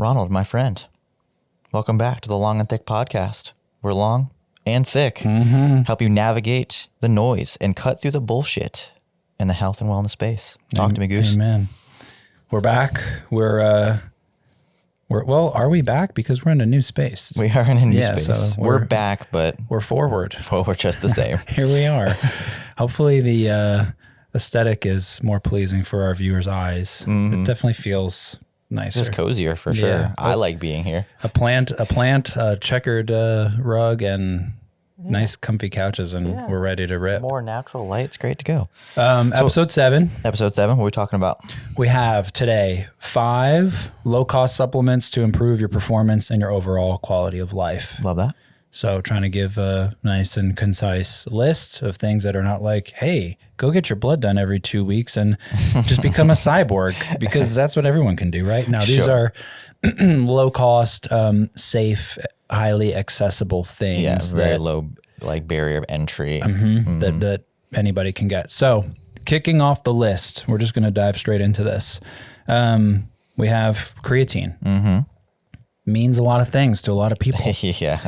Ronald, my friend, welcome back to the Long and Thick podcast. We're long and thick. Help you navigate the noise and cut through the bullshit in the health and wellness space. Talk to me, Goose. Amen. We're back. Well, are we back? Because we're in a new space. We are in a new space. So we're back, but we're forward. We're just the same. Here we are. Hopefully the aesthetic is more pleasing for our viewers' eyes. It definitely feels nicer. Just cozier for sure. Yeah. I like being here. A plant, checkered rug, and nice comfy couches, and we're ready to rip. More natural light. It's great to go. Episode 7. Episode 7. What are we talking about? We have today 5 low-cost supplements to improve your performance and your overall quality of life. Love that. So trying to give a nice and concise list of things that are not like, hey, go get your blood done every 2 weeks and just become a cyborg, because that's what everyone can do, right? Now, these are low cost, safe, highly accessible things. Yeah, very low barrier of entry. That anybody can get. So kicking off the list, we're just going to dive straight into this. We have creatine. Means a lot of things to a lot of people. Yeah.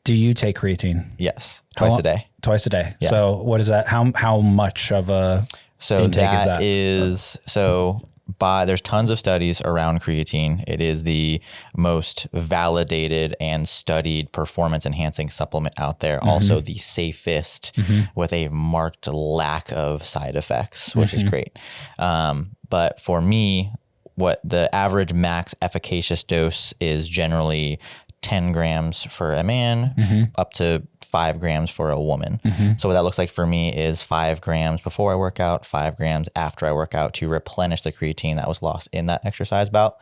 Do you take creatine? Yes. Twice a day. Twice a day. Yeah. So what is that? How much of a intake is that? There's tons of studies around creatine. It is the most validated and studied performance enhancing supplement out there. Also the safest with a marked lack of side effects, which is great. But for me, what the average max efficacious dose is generally 10 grams for a man, up to 5 grams for a woman. So what that looks like for me is 5 grams before I work out, 5 grams after I work out to replenish the creatine that was lost in that exercise bout.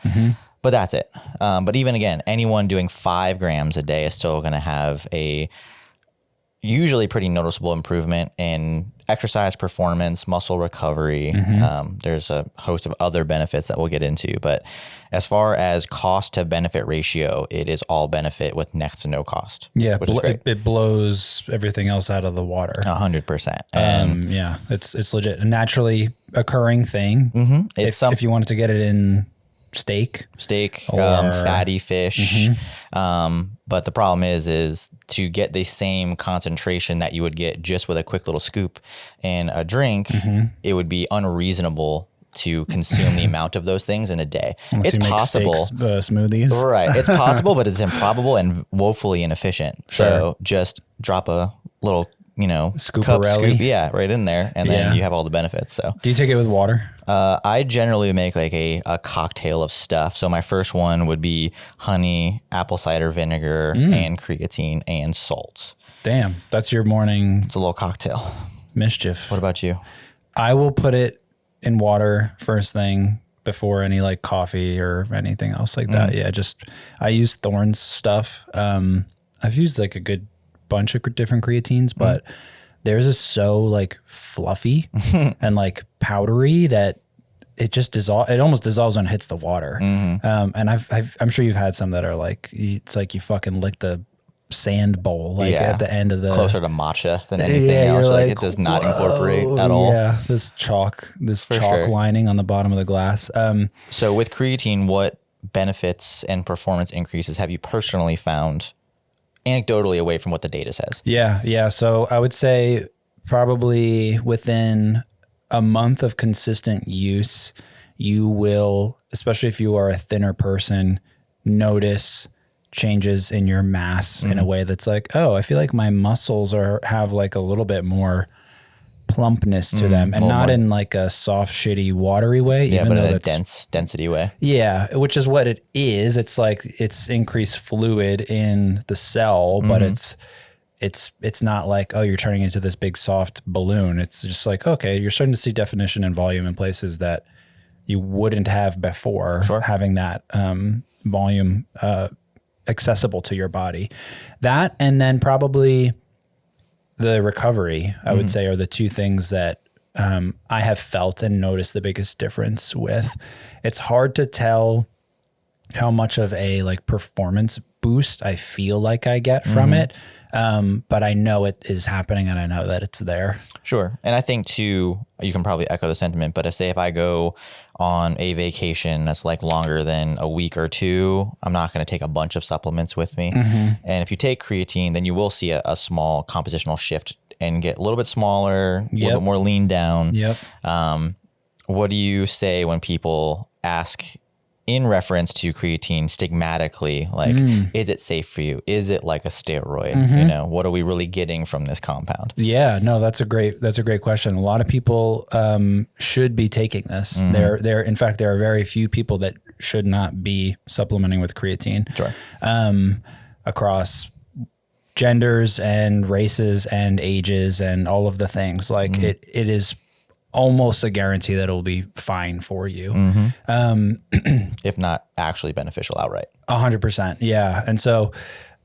But that's it. But even again, anyone doing 5 grams a day is still going to have a usually pretty noticeable improvement in exercise performance, muscle recovery. There's a host of other benefits that we'll get into, but as far as cost to benefit ratio, it is all benefit with next to no cost. Yeah, which is great. It blows everything else out of the water. 100%. Yeah, it's legit. A naturally occurring thing. If you wanted to get it in steak, fatty fish. But the problem is to get the same concentration that you would get just with a quick little scoop in a drink, it would be unreasonable to consume the amount of those things in a day. Unless it's possible. Smoothies. Right. It's possible, but it's improbable and woefully inefficient. Sure. So just drop a little, scoop, right in there, and then you have all the benefits. So do you take it with water? I generally make like a cocktail of stuff. So my first one would be honey, apple cider vinegar, and creatine and salt. Damn, that's your morning. It's a little cocktail. Mischief. What about you? I will put it in water first thing before any like coffee or anything else like that. Yeah, I use Thorne's stuff. I've used like a good bunch of different creatines, but theirs is so like fluffy and like powdery that it just it almost dissolves when it hits the water. And I'm sure you've had some that are like, it's like you fucking lick the sand bowl at the end of the closer to matcha than anything else. Like it does not incorporate at all. Yeah, this chalk lining on the bottom of the glass. So with creatine, what benefits and performance increases have you personally found anecdotally away from what the data says? Yeah. So I would say probably within a month of consistent use, you will, especially if you are a thinner person, notice changes in your mass in a way that's like, oh, I feel like my muscles have like a little bit more plumpness to them, and not in like a soft, shitty, watery way. Yeah, even but in a density way. Yeah, which is what it is. It's like it's increased fluid in the cell, but it's not like, oh, you're turning into this big soft balloon. It's just like, okay, you're starting to see definition and volume in places that you wouldn't have before having that volume accessible to your body. That, and then probably the recovery, I would say, are the two things that I have felt and noticed the biggest difference with. It's hard to tell how much of a like performance boost I feel like I get from it. But I know it is happening and I know that it's there. Sure. And I think too, you can probably echo the sentiment, but if I go on a vacation that's like longer than a week or two, I'm not going to take a bunch of supplements with me. And if you take creatine, then you will see a small compositional shift and get a little bit smaller, a little bit more lean down. What do you say when people ask in reference to creatine stigmatically, like, is it safe for you? Is it like a steroid? You know, what are we really getting from this compound? Yeah, no, that's a great question. A lot of people should be taking this. In fact, there are very few people that should not be supplementing with creatine. Sure. Across genders and races and ages and all of the things. Like it is almost a guarantee that it'll be fine for you. If not actually beneficial outright. 100%. Yeah. And so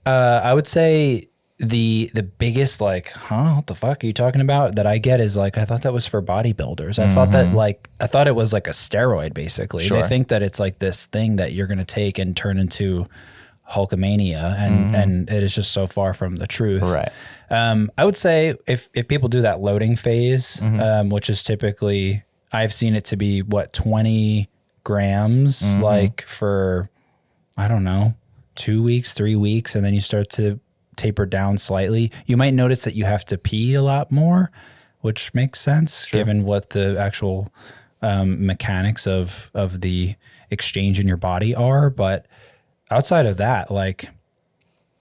I would say the biggest like, what the fuck are you talking about? That I get is like, I thought that was for bodybuilders. I thought it was like a steroid basically. Sure. They think that it's like this thing that you're going to take and turn into Hulkamania, and it is just so far from the truth. Right. I would say if people do that loading phase, which is typically, I've seen it to be 20 grams, like for, I don't know, 2 weeks, 3 weeks, and then you start to taper down slightly. You might notice that you have to pee a lot more, which makes sense given what the actual mechanics of the exchange in your body are. But outside of that, like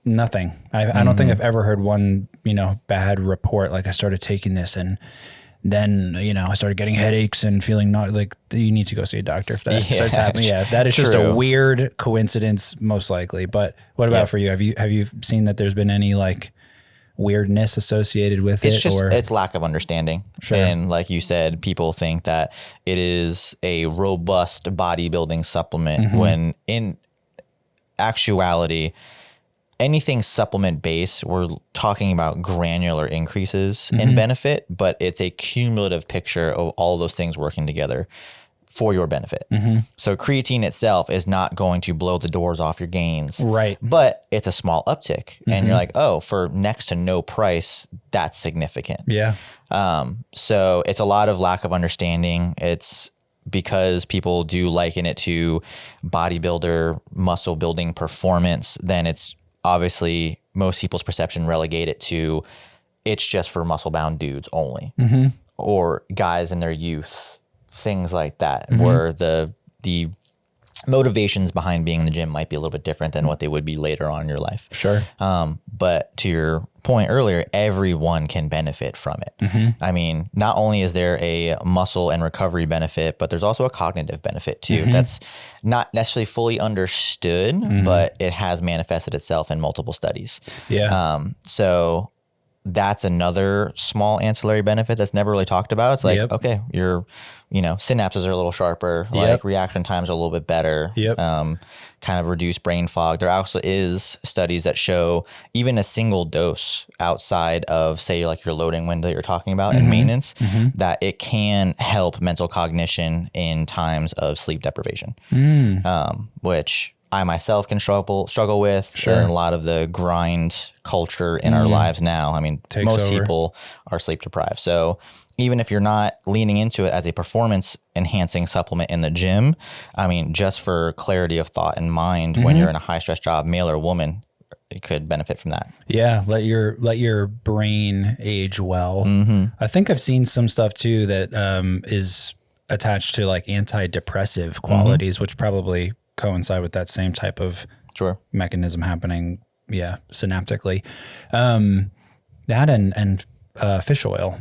nothing. I don't think I've ever heard one, bad report. Like I started taking this and then, I started getting headaches and feeling not like you need to go see a doctor if that starts happening. Yeah. That is just a weird coincidence most likely. But what about for you? Have you seen that there's been any like weirdness associated with it? It's lack of understanding. Sure. And like you said, people think that it is a robust bodybuilding supplement when in actuality, anything supplement based, we're talking about granular increases in benefit, but it's a cumulative picture of all those things working together for your benefit. So creatine itself is not going to blow the doors off your gains, right? But it's a small uptick, and you're like, oh, for next to no price, that's significant. Yeah. So it's a lot of lack of understanding. It's because people do liken it to bodybuilder muscle building performance, then it's obviously most people's perception relegate it to it's just for muscle bound dudes only or guys in their youth, things like that, where the motivations behind being in the gym might be a little bit different than what they would be later on in your life. Sure. But to your point earlier, everyone can benefit from it. I mean, not only is there a muscle and recovery benefit, but there's also a cognitive benefit too. That's not necessarily fully understood, but it has manifested itself in multiple studies. Yeah. So that's another small ancillary benefit that's never really talked about. It's like, okay, your, synapses are a little sharper, like reaction times are a little bit better, kind of reduce brain fog. There also is studies that show even a single dose outside of, say, like your loading window you're talking about in maintenance, that it can help mental cognition in times of sleep deprivation, which I myself can struggle with, and a lot of the grind culture in our lives now. I mean, most people are sleep deprived. So even if you're not leaning into it as a performance enhancing supplement in the gym, I mean, just for clarity of thought and mind, when you're in a high stress job, male or woman, you could benefit from that. Yeah. Let your brain age well. I think I've seen some stuff too that is attached to like antidepressive qualities, which probably coincide with that same type of mechanism happening, synaptically. That and fish oil,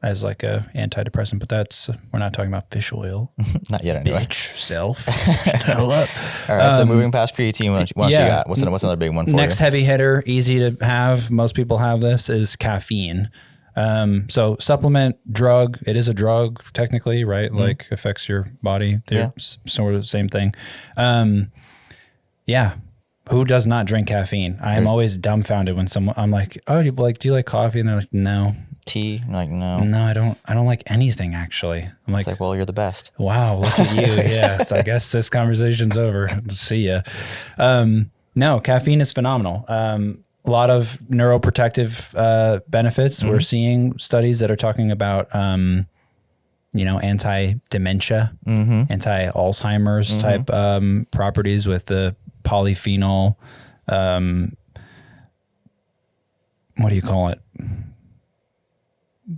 as like a antidepressant, but we're not talking about fish oil. Not yet, anyway. Bitch, self. Shut the hell up. All right, so moving past creatine, what else you got? What's another big one for you? Next heavy hitter, easy to have. Most people have this, is caffeine. So supplement, drug, it is a drug technically, right? Like affects your body. They're sort of the same thing. Who does not drink caffeine? I am always dumbfounded when I'm like, oh, do you like coffee? And they're like, no. tea? Like, no. No, I don't like anything actually. I'm like, It's like, well, you're the best. wow, look at you. Yeah. So I guess this conversation's over. See ya. No, caffeine is phenomenal. A lot of neuroprotective benefits. We're seeing studies that are talking about, anti-dementia, anti-Alzheimer's type properties with the polyphenol. What do you call it?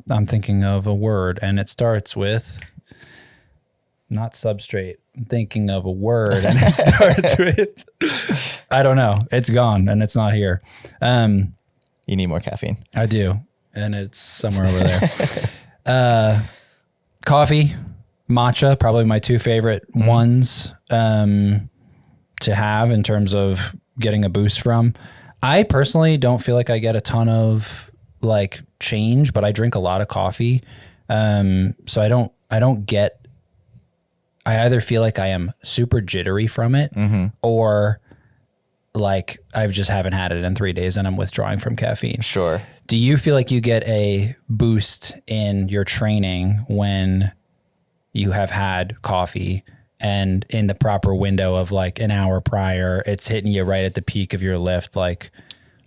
I'm thinking of a word, and it starts with not substrate. I'm thinking of a word, and it starts with, I don't know. It's gone, and it's not here. You need more caffeine. I do, and it's somewhere over there. Coffee, matcha, probably my two favorite ones to have in terms of getting a boost from. I personally don't feel like I get a ton of like change, but I drink a lot of coffee. So I don't get, I either feel like I am super jittery from it or like I just haven't had it in 3 days and I'm withdrawing from caffeine. Sure. Do you feel like you get a boost in your training when you have had coffee and in the proper window of like an hour prior, it's hitting you right at the peak of your lift? Like,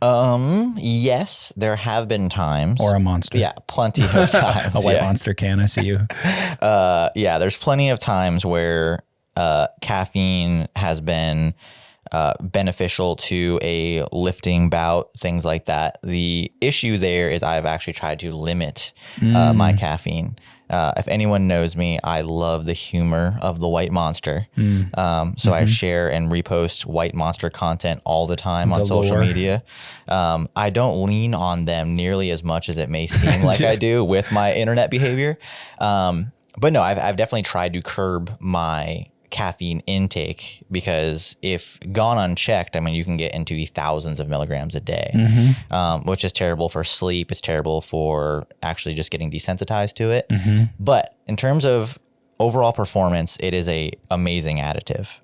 yes, there have been times. Or a Monster. Yeah, plenty of times. A white Monster can, I see you. Yeah, there's plenty of times where caffeine has been beneficial to a lifting bout, things like that. The issue there is I've actually tried to limit my caffeine. If anyone knows me, I love the humor of the White Monster. So I share and repost White Monster content all the time on social media. I don't lean on them nearly as much as it may seem like I do with my internet behavior. But no, I've definitely tried to curb my caffeine intake because if gone unchecked, I mean, you can get into the thousands of milligrams a day, which is terrible for sleep. It's terrible for actually just getting desensitized to it. But in terms of overall performance, it is a amazing additive.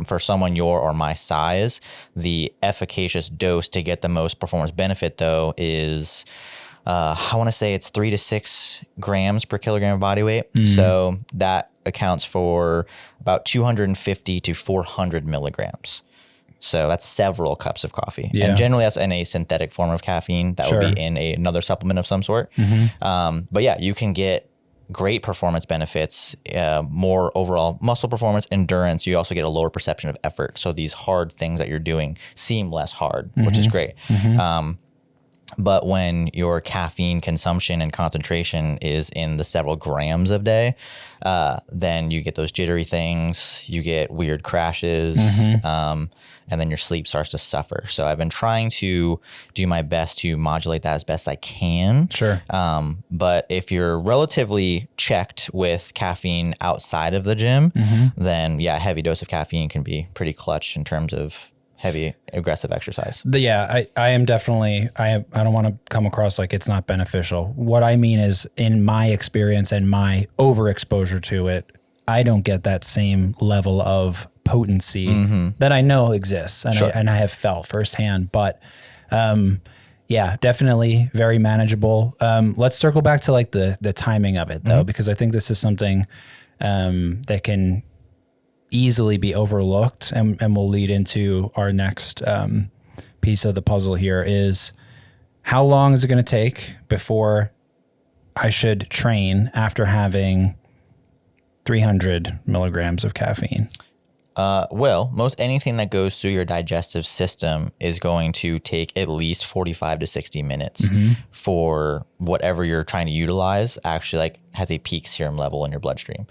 For someone your or my size, the efficacious dose to get the most performance benefit though is I want to say it's 3 to 6 grams per kilogram of body weight. So that accounts for about 250 to 400 milligrams. So that's several cups of coffee. Yeah. And generally that's in a synthetic form of caffeine that would be in another supplement of some sort. But yeah, you can get great performance benefits, more overall muscle performance, endurance. You also get a lower perception of effort. So these hard things that you're doing seem less hard, which is great. But when your caffeine consumption and concentration is in the several grams a day, then you get those jittery things, you get weird crashes, and then your sleep starts to suffer. So I've been trying to do my best to modulate that as best I can. Sure. But if you're relatively checked with caffeine outside of the gym, then yeah, a heavy dose of caffeine can be pretty clutch in terms of heavy aggressive exercise. I am definitely, I don't want to come across like it's not beneficial. What I mean is in my experience and my overexposure to it, I don't get that same level of potency that I know exists and I have felt firsthand, but yeah, definitely very manageable. Let's circle back to like the timing of it though, because I think this is something that can easily be overlooked and will lead into our next piece of the puzzle here is how long is it going to take before I should train after having 300 milligrams of caffeine? Well, most anything that goes through your digestive system is going to take at least 45 to 60 minutes for whatever you're trying to utilize actually like has a peak serum level in your bloodstream.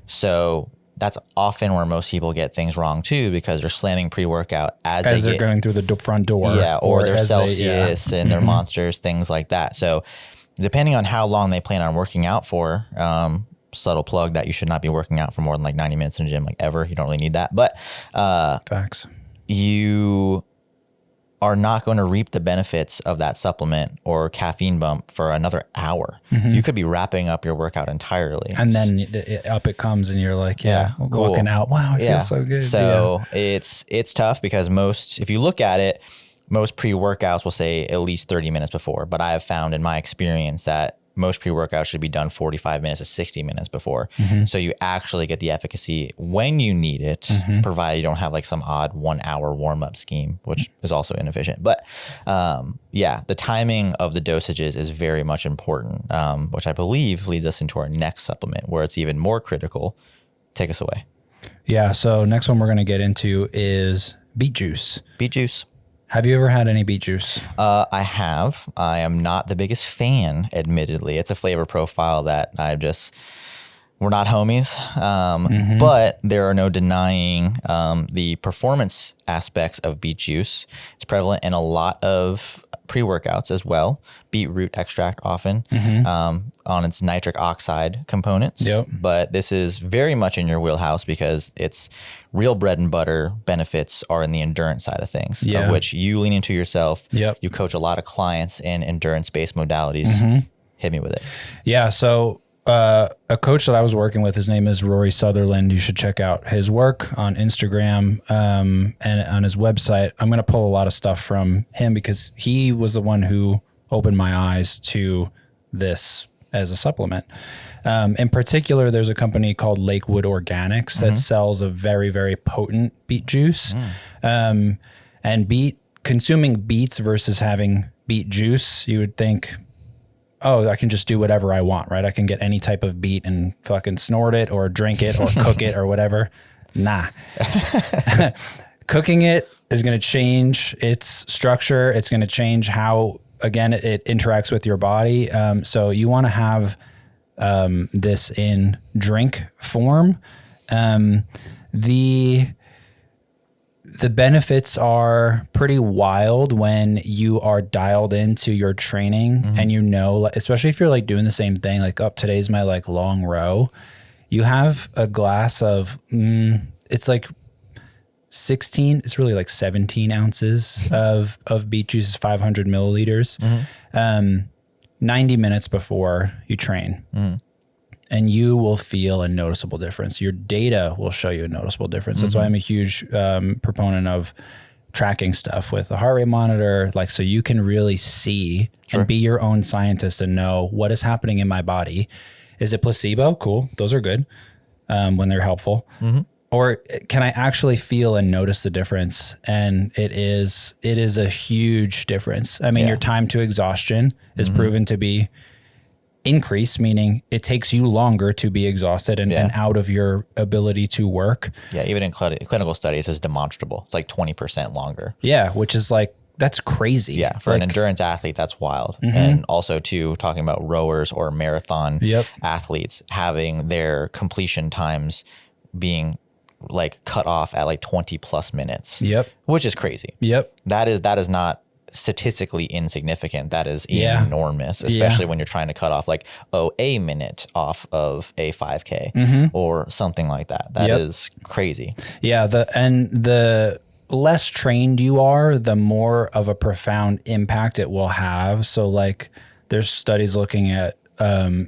So that's often where most people get things wrong too, because they're slamming pre-workout as they're going through the front door. Yeah, or their Celsius and their Monsters, things like that. So depending on how long they plan on working out for, subtle plug that you should not be working out for more than like 90 minutes in the gym, like ever. You don't really need that. But facts. You are not going to reap the benefits of that supplement or caffeine bump for another hour. You could be wrapping up your workout entirely. And then it comes and you're like, walking out. Wow, I feel so good. So it's tough because if you look at it, most pre-workouts will say at least 30 minutes before. But I have found in my experience that most pre-workouts should be done 45 minutes to 60 minutes before. So you actually get the efficacy when you need it, provided you don't have like some odd 1 hour warm-up scheme, which is also inefficient. But yeah, the timing of the dosages is very much important, which I believe leads us into our next supplement where it's even more critical. Take us away. Yeah. So next one we're going to get into is beet juice. Beet juice. Have you ever had any beet juice? I have. I am not the biggest fan, admittedly. It's a flavor profile that we're not homies. But there are no denying the performance aspects of beet juice. It's prevalent in a lot of pre-workouts as well. Beet root extract often on its nitric oxide components. But this is very much in your wheelhouse because it's real bread and butter benefits are in the endurance side of things, of which you lean into yourself. You coach a lot of clients in endurance-based modalities. Hit me with it. Yeah. So a coach that I was working with, his name is Rory Sutherland. You should check out his work on Instagram and on his website. I'm going to pull a lot of stuff from him because he was the one who opened my eyes to this as a supplement. In particular, there's a company called Lakewood Organics that sells a very, very potent beet juice. And consuming beets versus having beet juice, you would think, oh, I can just do whatever I want, right? I can get any type of beet and fucking snort it or drink it or cook it or whatever. Nah. Cooking it is going to change its structure. It's going to change how, again, it interacts with your body. So you want to have this in drink form. The benefits are pretty wild when you are dialed into your training and you know, especially if you're like doing the same thing, like, oh, today's my like long row. You have a glass of, it's like 16, it's really like 17 ounces of beet juice, is 500 milliliters, 90 minutes before you train. And you will feel a noticeable difference. Your data will show you a noticeable difference. That's why I'm a huge proponent of tracking stuff with a heart rate monitor, like so you can really see and be your own scientist and know what is happening in my body. Is it placebo? Cool. Those are good when they're helpful. Or can I actually feel and notice the difference? And it is a huge difference. I mean, your time to exhaustion is proven to be increase, meaning it takes you longer to be exhausted and out of your ability to work. Yeah, even in clinical studies, it's demonstrable. It's like 20% longer. Yeah, which is like, that's crazy. Yeah, for an endurance athlete, that's wild. And also, too, talking about rowers or marathon athletes, having their completion times being like cut off at like 20 plus minutes. Which is crazy. That is not statistically insignificant. That is enormous, especially when you're trying to cut off like, a minute off of a 5K or something like that. That is crazy. Yeah. The less trained you are, the more of a profound impact it will have. So like there's studies looking at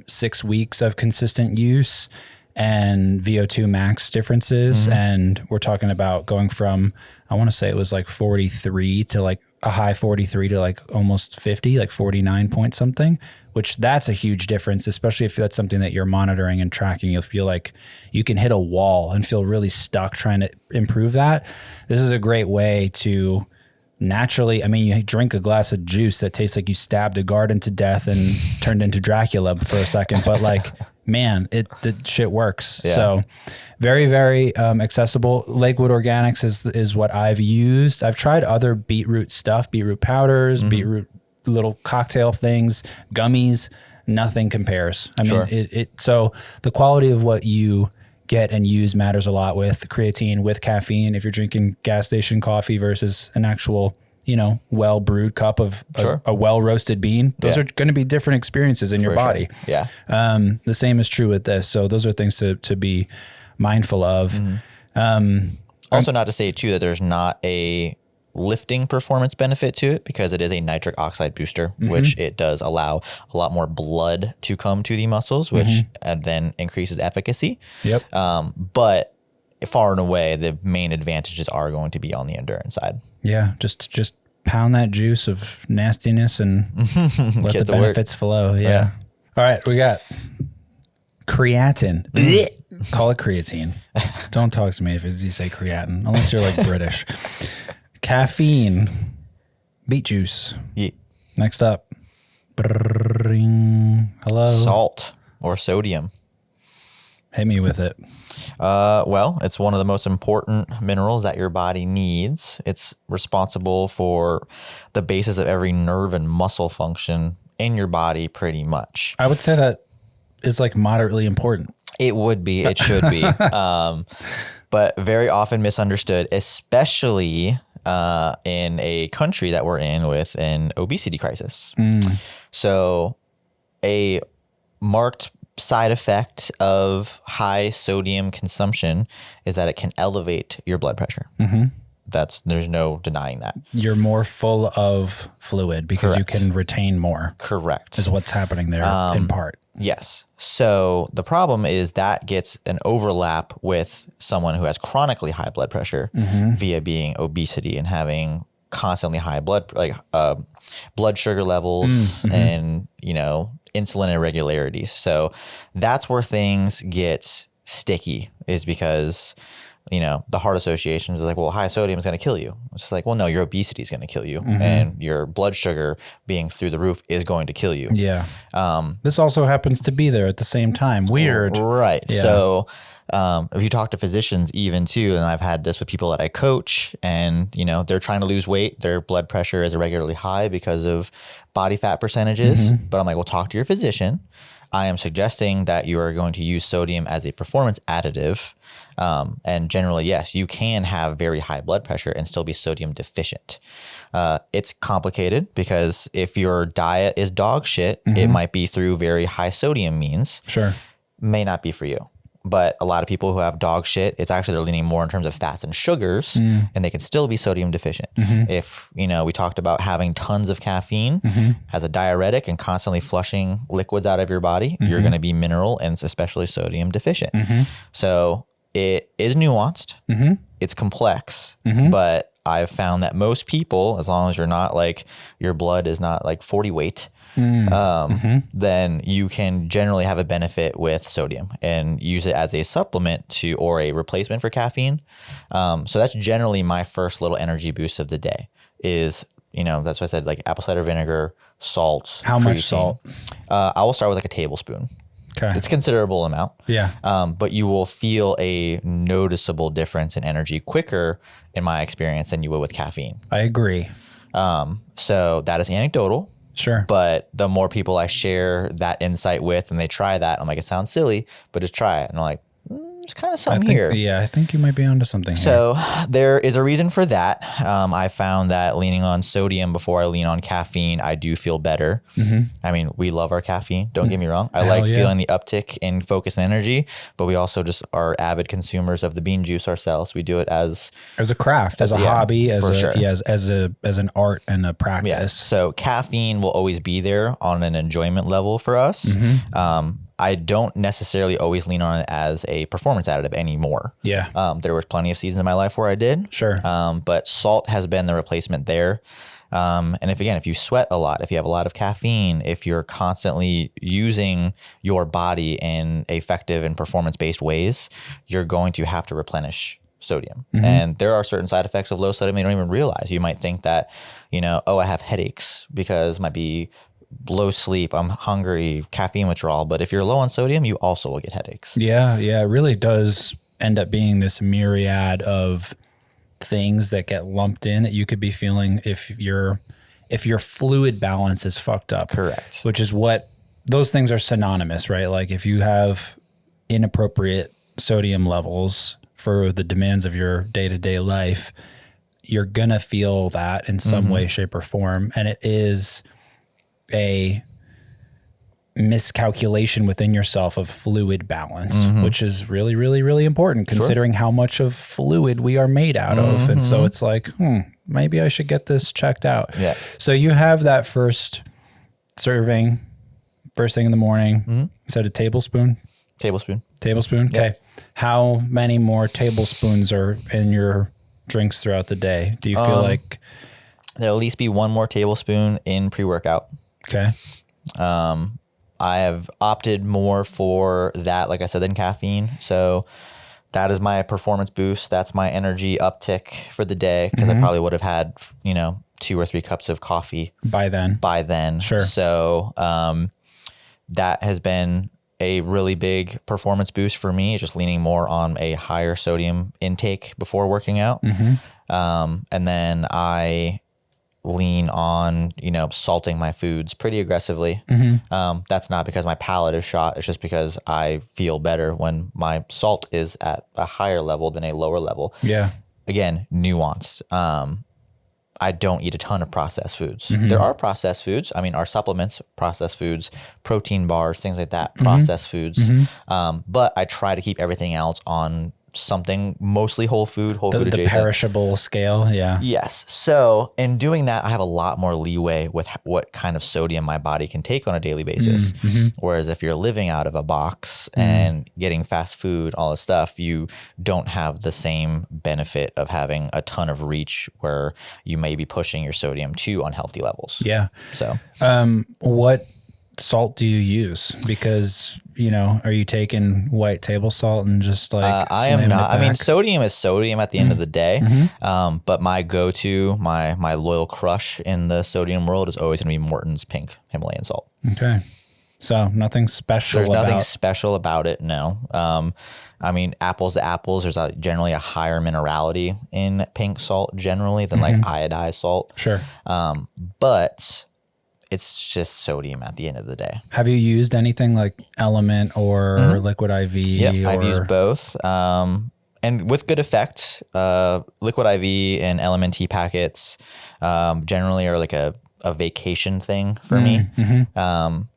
6 weeks of consistent use and VO2 max differences. And we're talking about going from, I want to say it was like 43 to like a high 43 to like almost 50, like 49 point something, which that's a huge difference, especially if that's something that you're monitoring and tracking. You'll feel like you can hit a wall and feel really stuck trying to improve that. This is a great way to naturally, I mean, you drink a glass of juice that tastes like you stabbed a garden to death and turned into Dracula for a second, but like, man, the shit works. So very, very accessible. Lakewood Organics is what I've used. I've tried other beetroot stuff, beetroot powders, beetroot little cocktail things, gummies. Nothing compares. I mean, so the quality of what you get and use matters a lot with creatine, with caffeine. If you're drinking gas station coffee versus an actual, well brewed cup of a well roasted bean, those are going to be different experiences in your body. The same is true with this. So those are things to be mindful of. Also, not to say too that there's not a lifting performance benefit to it, because it is a nitric oxide booster, which it does allow a lot more blood to come to the muscles, which then increases efficacy. But far and away, the main advantages are going to be on the endurance side. Yeah, just pound that juice of nastiness and let the benefits flow. All right, we got creatine. Call it creatine. Don't talk to me if you say creatine, unless you're like British. Caffeine. Beet juice. Yeah. Next up. Hello. Salt or sodium. Hit me with it. Well, it's one of the most important minerals that your body needs. It's responsible for the basis of every nerve and muscle function in your body, pretty much. I would say that is like moderately important. It would be, it should be, but very often misunderstood, especially in a country that we're in with an obesity crisis. So a marked side effect of high sodium consumption is that it can elevate your blood pressure. There's no denying that. You're more full of fluid because you can retain more. Correct. Is what's happening there in part. Yes. So the problem is that gets an overlap with someone who has chronically high blood pressure via being obesity and having constantly high blood sugar levels and, insulin irregularities. So that's where things get sticky, is because the heart associations is like, well, high sodium is going to kill you. It's just like, well, no, your obesity is going to kill you. And your blood sugar being through the roof is going to kill you. Yeah. This also happens to be there at the same time. Weird. Right. Yeah. So if you talk to physicians even too, and I've had this with people that I coach and, they're trying to lose weight, their blood pressure is irregularly high because of body fat percentages. But I'm like, well, talk to your physician. I am suggesting that you are going to use sodium as a performance additive. And generally, yes, you can have very high blood pressure and still be sodium deficient. It's complicated because if your diet is dog shit, it might be through very high sodium means. Sure. May not be for you. But a lot of people who have dog shit, it's actually they're leaning more in terms of fats and sugars, and they can still be sodium deficient. If, we talked about having tons of caffeine as a diuretic and constantly flushing liquids out of your body, you're going to be mineral and especially sodium deficient. So it is nuanced. It's complex, but I've found that most people, as long as you're not like, your blood is not like 40 weight, then you can generally have a benefit with sodium and use it as a supplement or a replacement for caffeine. So that's generally my first little energy boost of the day is, that's why I said like apple cider vinegar, salt. How much salt? I will start with like a tablespoon. Okay. It's a considerable amount. Yeah. But you will feel a noticeable difference in energy quicker, in my experience, than you would with caffeine. I agree. So that is anecdotal. Sure. But the more people I share that insight with and they try that, I'm like, it sounds silly, but just try it. And I'm like, there's kind of something here. Yeah, I think you might be onto something here. So there is a reason for that. I found that leaning on sodium before I lean on caffeine, I do feel better. I mean, we love our caffeine. Don't get me wrong. I like feeling the uptick in focus and energy, but we also just are avid consumers of the bean juice ourselves. We do it as a craft, as a hobby, as an art and a practice. Yeah. So caffeine will always be there on an enjoyment level for us. I don't necessarily always lean on it as a performance additive anymore. Yeah. There was plenty of seasons in my life where I did. Sure. But salt has been the replacement there. And if you sweat a lot, if you have a lot of caffeine, if you're constantly using your body in effective and performance-based ways, you're going to have to replenish sodium. And there are certain side effects of low sodium you don't even realize. You might think that, I have headaches because it might be low sleep, I'm hungry, caffeine withdrawal. But if you're low on sodium, you also will get headaches. Yeah. It really does end up being this myriad of things that get lumped in that you could be feeling if your fluid balance is fucked up. Correct. Which is what those things are synonymous, right? Like if you have inappropriate sodium levels for the demands of your day-to-day life, you're going to feel that in some way, shape, or form. And it is a miscalculation within yourself of fluid balance, which is really, really, really important considering how much of fluid we are made out of. And so it's like, maybe I should get this checked out. Yeah. So you have that first serving, first thing in the morning. Is that a tablespoon? Tablespoon. Tablespoon. Okay. Yep. How many more tablespoons are in your drinks throughout the day? Do you feel like there'll at least be one more tablespoon in pre-workout? Okay. I have opted more for that, like I said, than caffeine. So that is my performance boost. That's my energy uptick for the day, because I probably would have had, 2 or 3 cups of coffee by then. Sure. So that has been a really big performance boost for me, just leaning more on a higher sodium intake before working out. And then I lean on, salting my foods pretty aggressively. That's not because my palate is shot. It's just because I feel better when my salt is at a higher level than a lower level. Yeah. Again, nuanced. I don't eat a ton of processed foods. There are processed foods. I mean, our supplements, processed foods, protein bars, things like that, processed foods. But I try to keep everything else on something mostly whole food adjacent. The perishable scale. Yeah. Yes. So in doing that, I have a lot more leeway with what kind of sodium my body can take on a daily basis. Whereas if you're living out of a box and getting fast food, all this stuff, you don't have the same benefit of having a ton of reach where you may be pushing your sodium to unhealthy levels. Yeah. So what salt do you use? Because, are you taking white table salt and just like I am not. I mean, sodium is sodium at the end of the day. But my go-to, my loyal crush in the sodium world is always going to be Morton's pink Himalayan salt. Okay. So nothing special. There's nothing special about it. No. I mean, apples to apples, there's generally a higher minerality in pink salt generally than like iodized salt. Sure. But it's just sodium at the end of the day. Have you used anything like Element or Liquid IV? Yep, I've used both. And with good effect. Liquid IV and LMNT packets generally are like a vacation thing for me.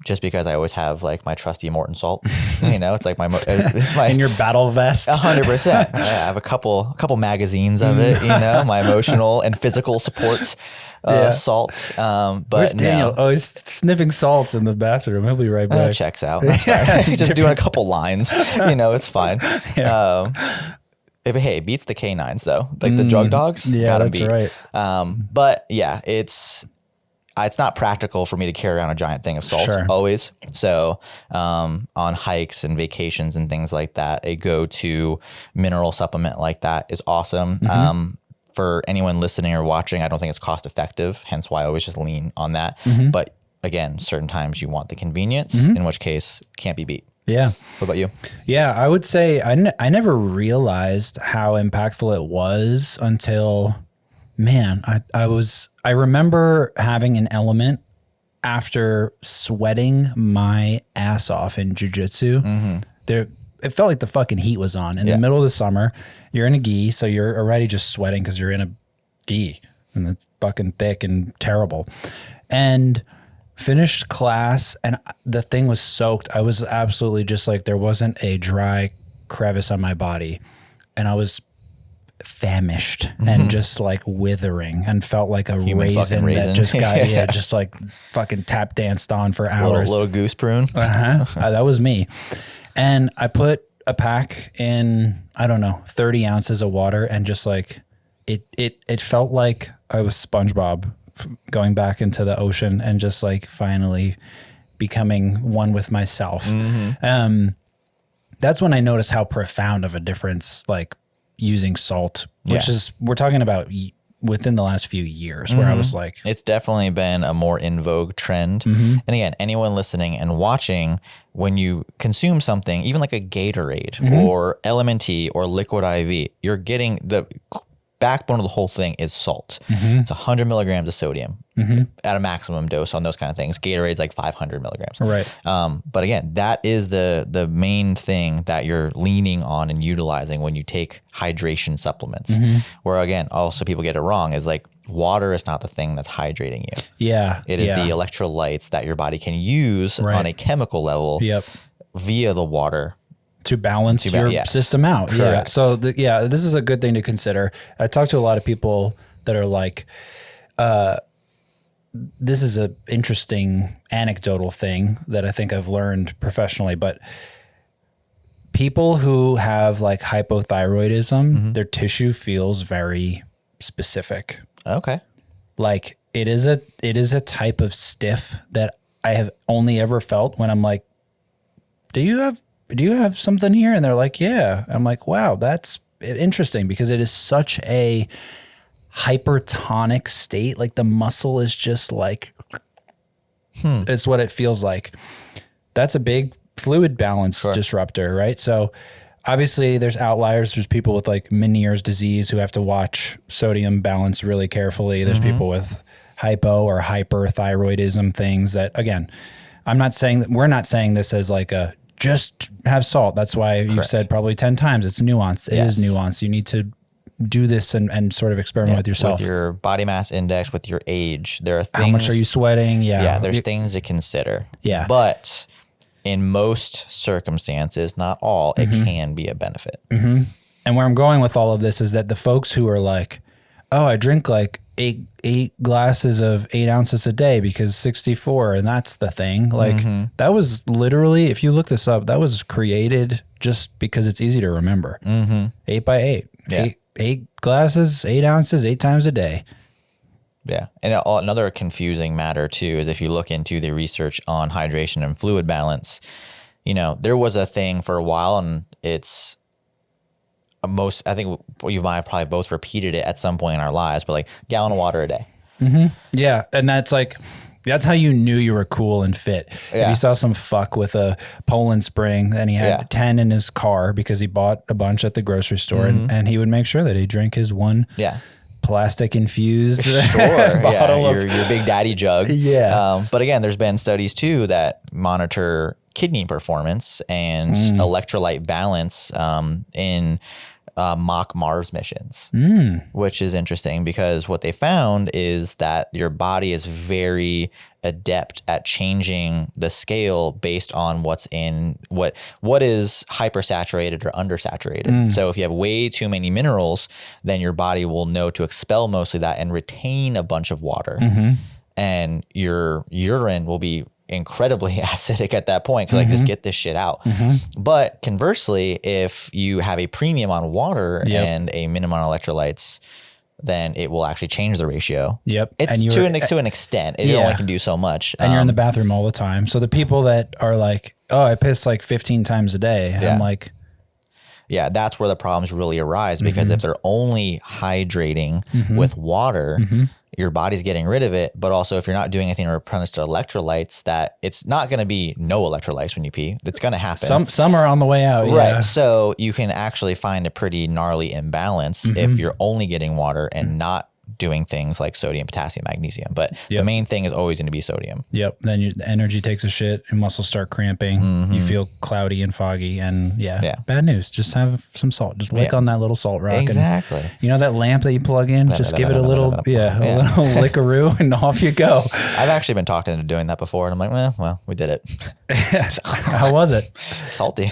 Just because I always have like my trusty Morton salt. It's like it's my in your battle vest. 100%. I have a couple magazines of it. My emotional and physical support salt. But where's Daniel? Oh, he's sniffing salts in the bathroom. He'll be right back. That checks out. That's fine. He's just doing a couple lines. It's fine. Hey, it beats the canines though. Like the drug dogs. Yeah, that's beat. right. But yeah, it's not practical for me to carry around a giant thing of salt always. So on hikes and vacations and things like that, a go-to mineral supplement like that is awesome. For anyone listening or watching, I don't think it's cost effective, hence why I always just lean on that. But again, certain times you want the convenience, in which case can't be beat. Yeah. What about you? Yeah, I would say I never realized how impactful it was until, man, I remember having an Element after sweating my ass off in jujitsu. It felt like the fucking heat was on in the middle of the summer. You're in a gi, so you're already just sweating because you're in a gi and it's fucking thick and terrible. And finished class and the thing was soaked. I was absolutely just like, there wasn't a dry crevice on my body. And I was famished and just like withering and felt like a raisin that just got just like fucking tap danced on for hours. Little goose prune. That was me. And I put a pack in, I don't know, 30 ounces of water, and just like it felt like I was SpongeBob going back into the ocean and just like finally becoming one with myself. That's when I noticed how profound of a difference like using salt, which is, we're talking about within the last few years, where I was like, it's definitely been a more in vogue trend. And again, anyone listening and watching, when you consume something, even like a Gatorade or LMNT or Liquid IV, you're getting the backbone of the whole thing is salt. It's 100 milligrams of sodium at a maximum dose on those kind of things. Gatorade's like 500 milligrams. Right. But again, that is the main thing that you're leaning on and utilizing when you take hydration supplements. Where again, also people get it wrong, is like water is not the thing that's hydrating you. Yeah. It is the electrolytes that your body can use on a chemical level via the water to balance your system out. Correct. Yeah. So this is a good thing to consider. I talk to a lot of people that are like, this is an interesting anecdotal thing that I think I've learned professionally, but people who have like hypothyroidism, their tissue feels very specific. Okay. Like it is a type of stiff that I have only ever felt when I'm like, do you have something here? And they're like, yeah. I'm like, wow, that's interesting, because it is such a hypertonic state. Like the muscle is just like, it's what it feels like. That's a big fluid balance disruptor, right? So obviously there's outliers. There's people with like Meniere's disease who have to watch sodium balance really carefully. There's people with hypo or hyperthyroidism things that, again, I'm not saying that, we're not saying this as like a just have salt. That's why you've said probably 10 times it's nuanced. It is nuanced. You need to do this and sort of experiment with yourself. With your body mass index, with your age. There are things. How much are you sweating? Yeah, there's things to consider. Yeah. But in most circumstances, not all, it can be a benefit. And where I'm going with all of this is that the folks who are like, oh, I drink like eight glasses of 8 ounces a day because 64, and that's the thing. Like that was literally, if you look this up, that was created just because it's easy to remember. 8 by 8. Yeah. Eight glasses, 8 ounces, 8 times a day. Yeah. And another confusing matter too is if you look into the research on hydration and fluid balance, you know, there was a thing for a while, and it's I think you might have probably both repeated it at some point in our lives, but like gallon of water a day. Yeah. And that's how you knew you were cool and fit. If you saw some fuck with a Poland Spring and he had 10 in his car because he bought a bunch at the grocery store, and he would make sure that he drank his one plastic infused bottle of your Big Daddy jug. But again, there's been studies too that monitor kidney performance and electrolyte balance in mock Mars missions, which is interesting because what they found is that your body is very adept at changing the scale based on what's in what is hypersaturated or undersaturated. So if you have way too many minerals, then your body will know to expel most of that and retain a bunch of water. And your urine will be incredibly acidic at that point, because like, just get this shit out. But conversely, if you have a premium on water and a minimum on electrolytes, then it will actually change the ratio. It's to an extent. It only can do so much. And you're in the bathroom all the time. So the people that are like, oh, I piss like 15 times a day. I'm like, yeah, that's where the problems really arise, because if they're only hydrating with water, your body's getting rid of it. But also if you're not doing anything to replenish the electrolytes, that it's not going to be no electrolytes when you pee. That's going to happen. Some are on the way out. Right. So you can actually find a pretty gnarly imbalance if you're only getting water and not doing things like sodium, potassium, magnesium. But the main thing is always going to be sodium. Then the energy takes a shit and muscles start cramping. You feel cloudy and foggy, and bad news. Just have some salt. Just lick on that little salt rock. Exactly. And, you know that lamp that you plug in? Just give it a little little lickaroo and off you go. I've actually been talking into doing that before, and I'm like, well, we did it. How was it? Salty.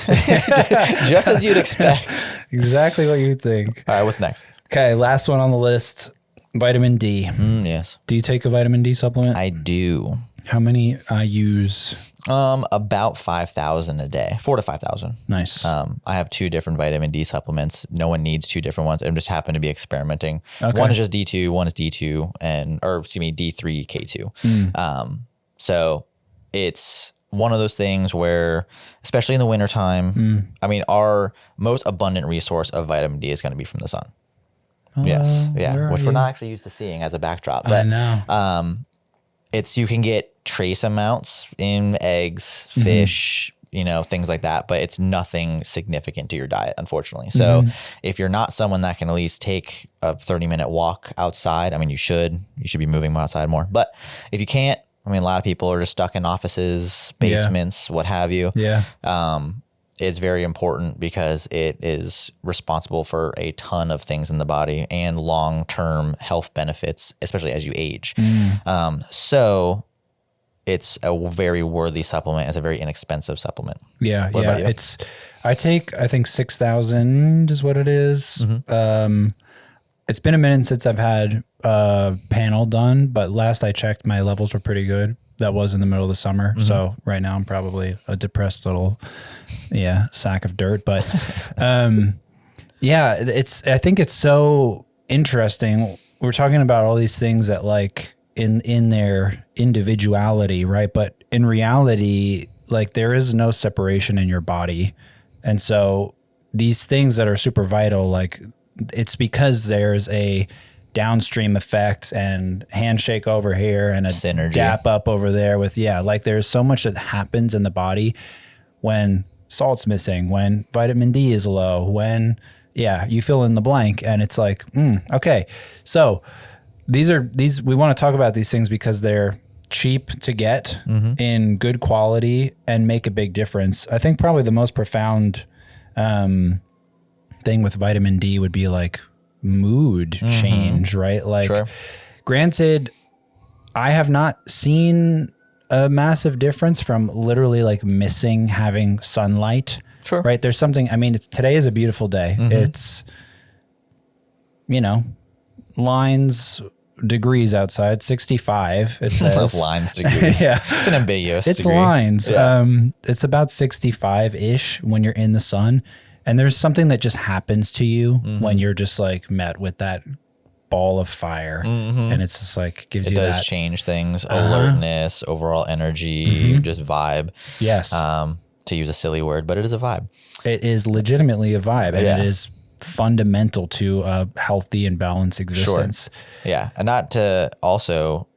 Just as you'd expect. Exactly what you'd think. All right, what's next? Okay, last one on the list. Vitamin D. Yes. Do you take a vitamin D supplement? I do. How many I use? About 5,000 a day, 4,000 to 5,000. Nice. I have 2 different vitamin D supplements. No one needs 2 different ones. I'm just happen to be experimenting. Okay. One is just D2, one is D2 D3 K2. So it's one of those things where, especially in the wintertime, I mean, our most abundant resource of vitamin D is going to be from the sun. Yes. Yeah. Which we're not actually used to seeing as a backdrop. But, I know. You can get trace amounts in eggs, fish, things like that, but it's nothing significant to your diet, unfortunately. So if you're not someone that can at least take a 30-minute walk outside, I mean, you should be moving outside more. But if you can't, I mean, a lot of people are just stuck in offices, basements, what have you. It's very important because it is responsible for a ton of things in the body and long-term health benefits, especially as you age. So it's a very worthy supplement. It's a very inexpensive supplement. Yeah. I take, I think 6,000 is what it is. It's been a minute since I've had a panel done, but last I checked, my levels were pretty good. That was in the middle of the summer. So right now I'm probably a depressed little, sack of dirt. But I think it's so interesting. We're talking about all these things that like in their individuality, right? But in reality, like there is no separation in your body. And so these things that are super vital, like it's because there's a downstream effect and handshake over here and a synergy dap up over there with, like there's so much that happens in the body when salt's missing, when vitamin D is low, when, you fill in the blank, and it's like, okay. So we want to talk about these things because they're cheap to get in good quality and make a big difference. I think probably the most profound thing with vitamin D would be like mood change, right? Like, granted, I have not seen a massive difference from literally like missing having sunlight. Right. There's something, I mean, today is a beautiful day. It's, lines, degrees outside, 65. It says lines, degrees. It's an ambiguous It's degree. lines. It's about 65 ish when you're in the sun. And there's something that just happens to you when you're just like met with that ball of fire. And it's just like, gives you that. It does change things, alertness, overall energy, just vibe. Yes. To use a silly word, but it is a vibe. It is legitimately a vibe, and it is fundamental to a healthy and balanced existence. Yeah. And not to also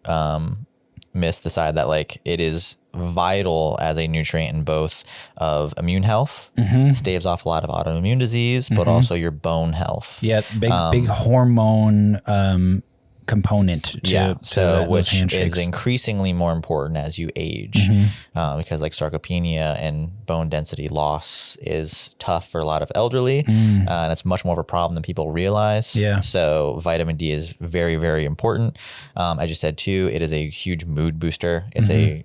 miss the side that like it is vital as a nutrient in both of immune health, staves off a lot of autoimmune disease, but also your bone health. Yeah, big hormone component to which handshakes. is increasingly more important as you age, because like sarcopenia and bone density loss is tough for a lot of elderly, and it's much more of a problem than people realize. So vitamin D is very, very important. As you said too, it is a huge mood booster. It's a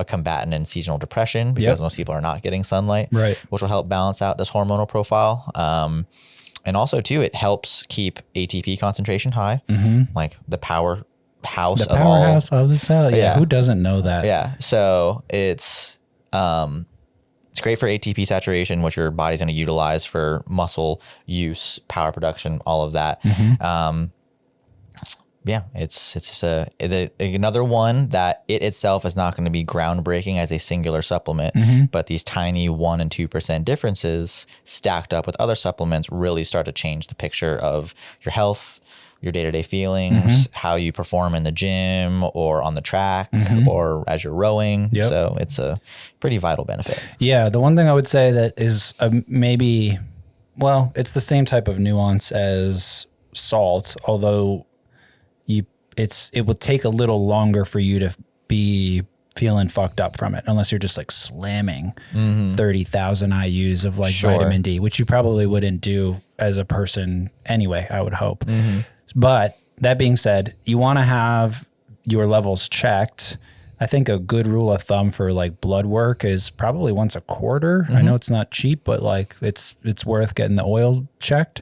combatant in seasonal depression because most people are not getting sunlight, which will help balance out this hormonal profile. And also too, it helps keep ATP concentration high, like the powerhouse of the cell. Yeah. Who doesn't know that? Yeah. So it's great for ATP saturation, which your body's going to utilize for muscle use, power production, all of that. It's just another one that it itself is not going to be groundbreaking as a singular supplement, but these tiny 1% and 2% differences stacked up with other supplements really start to change the picture of your health, your day-to-day feelings, how you perform in the gym or on the track or as you're rowing. So it's a pretty vital benefit. Yeah. The one thing I would say that is maybe, it's the same type of nuance as salt, although it will take a little longer for you to be feeling fucked up from it, unless you're just like slamming 30,000 IUs of like vitamin D, which you probably wouldn't do as a person anyway, I would hope. But that being said, you want to have your levels checked. I think a good rule of thumb for like blood work is probably once a quarter. I know it's not cheap, but like it's worth getting the oil checked.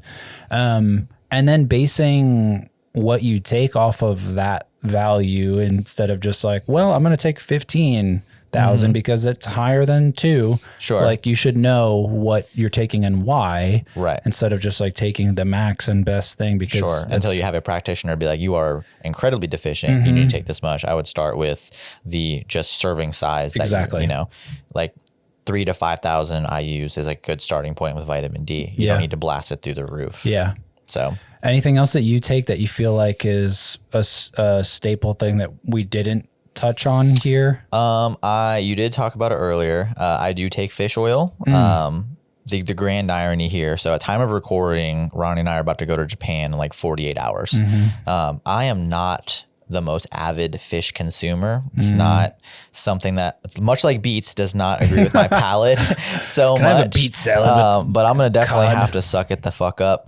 And then basing what you take off of that value instead of just like, I'm going to take 15,000 because it's higher than 2. Like you should know what you're taking and why, instead of just like taking the max and best thing because until you have a practitioner be like, you are incredibly deficient. You need to take this much. I would start with the just serving size. That like 3,000 to 5,000 IUs is a good starting point with vitamin D. You don't need to blast it through the roof. So anything else that you take that you feel like is a staple thing that we didn't touch on here? You did talk about it earlier. I do take fish oil. The grand irony here. So at time of recording, Ronnie and I are about to go to Japan in like 48 hours. I am not the most avid fish consumer. It's not something that, it's much like beets, does not agree with my palate so much. I have a beet salad but I'm going to definitely have to suck it the fuck up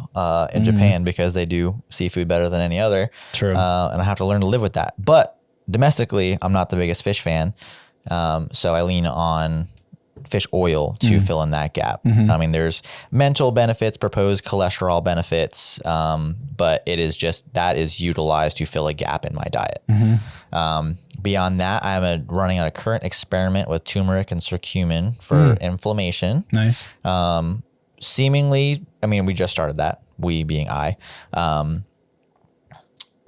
in Japan because they do seafood better than any other. True. And I have to learn to live with that. But domestically, I'm not the biggest fish fan. So I lean on fish oil to fill in that gap. I mean, there's mental benefits, proposed cholesterol benefits, but it is just, that is utilized to fill a gap in my diet. Beyond that, I'm running on a current experiment with turmeric and curcumin for inflammation. Nice. Seemingly, I mean, we just started that, we being I.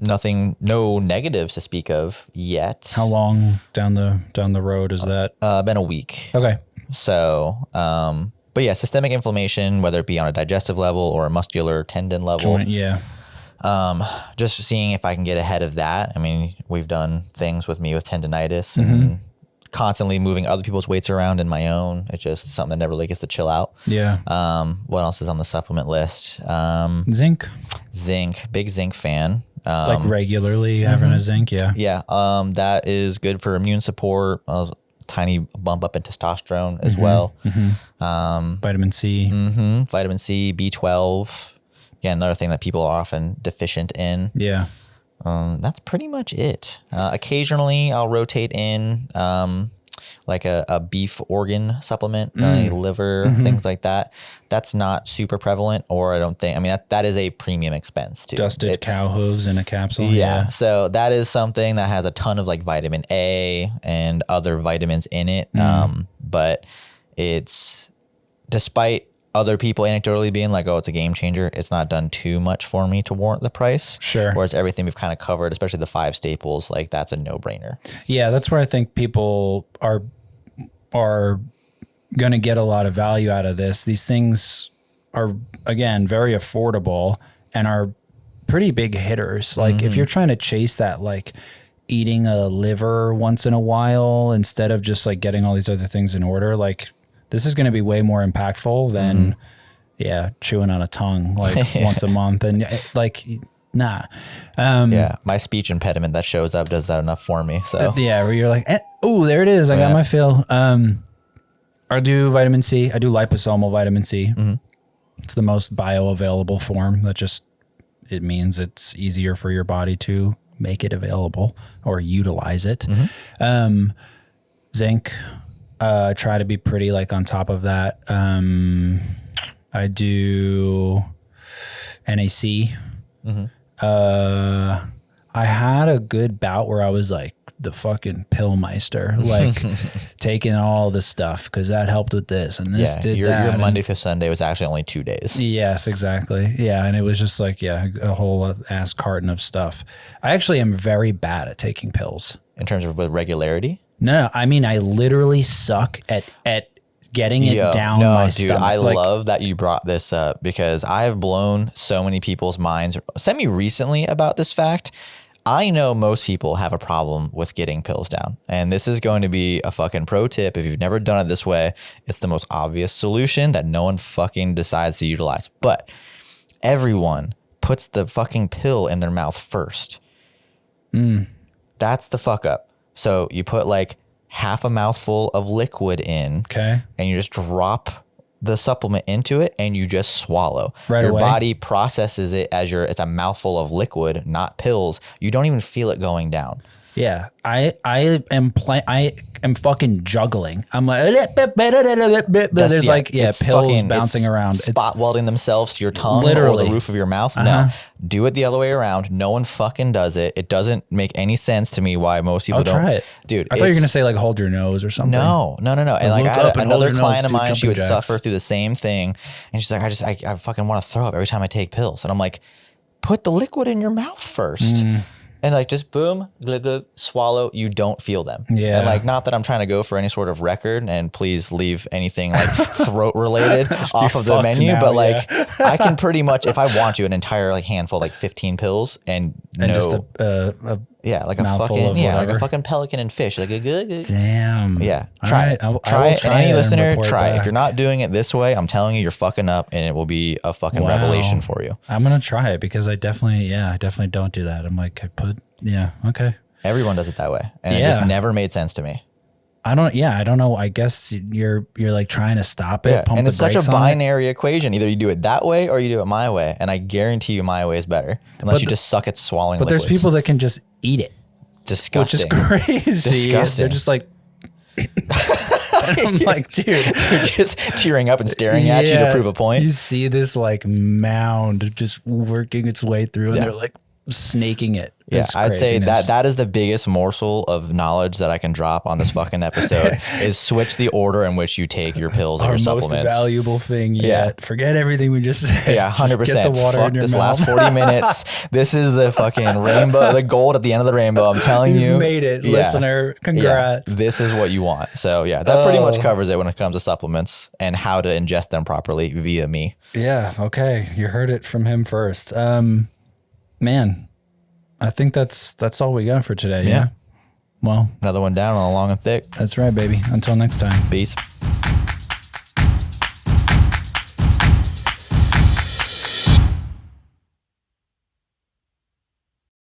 no negatives to speak of yet. How long down the road is that? Been a week. Okay. So, but yeah, systemic inflammation, whether it be on a digestive level or a muscular tendon level. Joint, yeah. Just seeing if I can get ahead of that. I mean, we've done things with me with tendinitis and constantly moving other people's weights around and my own. It's just something that never really gets to chill out. Yeah. What else is on the supplement list? Zinc. Big zinc fan. Like regularly having a zinc, yeah. Yeah. That is good for immune support. A tiny bump up in testosterone as well. Vitamin C. Vitamin C, B12. Again, another thing that people are often deficient in. Yeah. That's pretty much it. Occasionally I'll rotate in like a beef organ supplement, liver, things like that. That's not super prevalent, or I don't think, I mean, that is a premium expense too. Dusted cow hooves in a capsule. Yeah. So that is something that has a ton of like vitamin A and other vitamins in it. But it's, despite other people anecdotally being like, oh, it's a game changer, it's not done too much for me to warrant the price. Sure. Whereas everything we've kind of covered, especially the 5 staples, like that's a no-brainer. Yeah, that's where I think people are going to get a lot of value out of this. These things are, again, very affordable and are pretty big hitters. Like if you're trying to chase that, like eating a liver once in a while instead of just like getting all these other things in order, like this is going to be way more impactful than, chewing on a tongue like once a month. And like, nah. Yeah. My speech impediment that shows up does that enough for me. So where you're like, oh, there it is. I got my fill. I do vitamin C. I do liposomal vitamin C. It's the most bioavailable form. That just, it means it's easier for your body to make it available or utilize it. Zinc. Try to be pretty like on top of that. I do NAC. I had a good bout where I was like the fucking pill meister, like taking all this stuff because that helped with this and this did that. Your Monday through Sunday was actually only 2 days. Yes, exactly. Yeah, and it was just like, a whole ass carton of stuff. I actually am very bad at taking pills. In terms of with regularity? No, I mean, I literally suck at getting it down my stomach. I love that you brought this up because I have blown so many people's minds semi-recently about this fact. I know most people have a problem with getting pills down. And this is going to be a fucking pro tip. If you've never done it this way, it's the most obvious solution that no one fucking decides to utilize. But everyone puts the fucking pill in their mouth first. That's the fuck up. So you put like half a mouthful of liquid in, and you just drop the supplement into it and you just swallow. Your body processes it as it's a mouthful of liquid, not pills. You don't even feel it going down. Yeah, I am fucking juggling. I'm like, there's like pills bouncing around, spot welding themselves to your tongue or the roof of your mouth. No, do it the other way around. No one fucking does it. It doesn't make any sense to me why most people don't. Try it, dude. I thought you were gonna say like hold your nose or something. No. And like I had another client of mine, she would suffer through the same thing, and she's like, I fucking want to throw up every time I take pills, and I'm like, put the liquid in your mouth first. And like just boom, glug, glug, swallow, you don't feel them. Yeah. And like, not that I'm trying to go for any sort of record, and please leave anything like throat related off of the menu. Now, but like I can pretty much, if I want to, an entire like handful, like 15 pills and just like a fucking pelican and fish. Like damn. Yeah. Try it. Try it. And any listener, try it. If you're not doing it this way, I'm telling you, you're fucking up, and it will be a fucking revelation for you. I'm gonna try it because I definitely don't do that. I'm like, okay. Everyone does it that way, and it just never made sense to me. I don't know. I guess you're like trying to stop it. Yeah. And it's such a binary equation. Either you do it that way or you do it my way. And I guarantee you my way is bery, unless you just suck at swallowing liquids. There's people that can just eat it. Disgusting. Which is crazy. Disgusting. They're just like, I'm like, dude. You're just tearing up and staring at you to prove a point. You see this like mound just working its way through, and they're like, snaking it. Yeah, It's I'd say craziness. that is the biggest morsel of knowledge that I can drop on this fucking episode is switch the order in which you take your pills or Our your most supplements. valuable thing yet. Forget everything we just said. Yeah, 100%. Just get the water Fuck in your this mouth. last 40 minutes. This is the fucking rainbow, the gold at the end of the rainbow. I'm telling you. You've made it, listener. Congrats. Yeah, this is what you want. So yeah, that pretty much covers it when it comes to supplements and how to ingest them properly via me. Yeah. Okay. You heard it from him first. Man, I think that's all we got for today. Yeah. Well, Another one down on the long and thick. that's right, baby. Until next time. Peace.